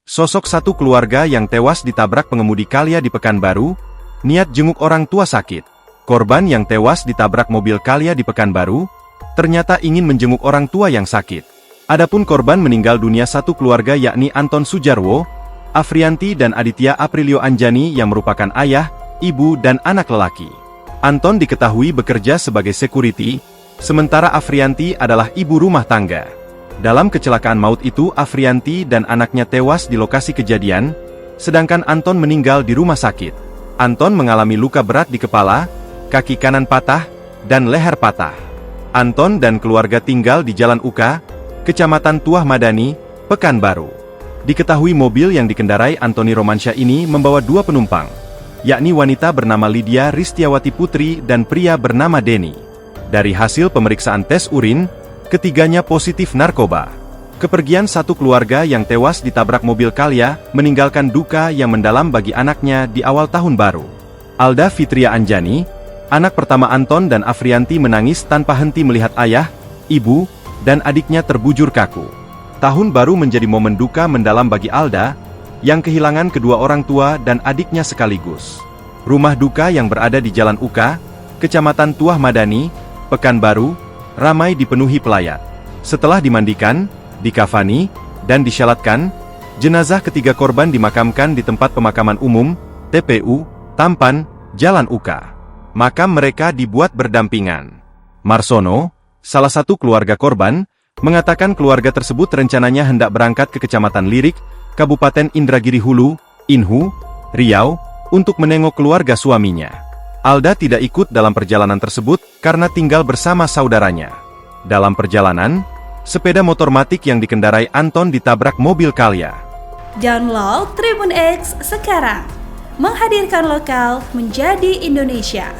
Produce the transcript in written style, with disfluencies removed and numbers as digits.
Sosok satu keluarga yang tewas ditabrak pengemudi Calya di Pekanbaru, niat jenguk orang tua sakit. Korban yang tewas ditabrak mobil Calya di Pekanbaru, ternyata ingin menjenguk orang tua yang sakit. Adapun korban meninggal dunia satu keluarga yakni Anton Sujarwo, Afrianti dan Aditya Aprilio Anjani yang merupakan ayah, ibu dan anak lelaki. Anton diketahui bekerja sebagai security, sementara Afrianti adalah ibu rumah tangga. Dalam kecelakaan maut itu Afrianti dan anaknya tewas di lokasi kejadian, sedangkan Anton meninggal di rumah sakit. Anton mengalami luka berat di kepala, kaki kanan patah, dan leher patah. Anton dan keluarga tinggal di Jalan Uka, Kecamatan Tuah Madani, Pekanbaru. Diketahui mobil yang dikendarai Antoni Romansyah ini membawa dua penumpang, yakni wanita bernama Lydia Ristiawati Putri dan pria bernama Denny. Dari hasil pemeriksaan tes urin, ketiganya positif narkoba. Kepergian satu keluarga yang tewas ditabrak mobil Calya meninggalkan duka yang mendalam bagi anaknya di awal tahun baru. Alda Fitria Anjani, anak pertama Anton dan Afrianti menangis tanpa henti melihat ayah, ibu, dan adiknya terbujur kaku. Tahun baru menjadi momen duka mendalam bagi Alda, yang kehilangan kedua orang tua dan adiknya sekaligus. Rumah duka yang berada di Jalan Uka, Kecamatan Tuah Madani, Pekanbaru, ramai dipenuhi pelayat. Setelah dimandikan, dikafani, dan disyalatkan, jenazah ketiga korban dimakamkan di tempat pemakaman umum, TPU, Tampan, Jalan Uka. Makam mereka dibuat berdampingan. Marsono, salah satu keluarga korban, mengatakan keluarga tersebut rencananya hendak berangkat ke Kecamatan Lirik, Kabupaten Indragiri Hulu, Inhu, Riau, untuk menengok keluarga suaminya. Alda tidak ikut dalam perjalanan tersebut karena tinggal bersama saudaranya. Dalam perjalanan, sepeda motor matic yang dikendarai Anton ditabrak mobil Calya. Download Tribun X sekarang, menghadirkan lokal menjadi Indonesia.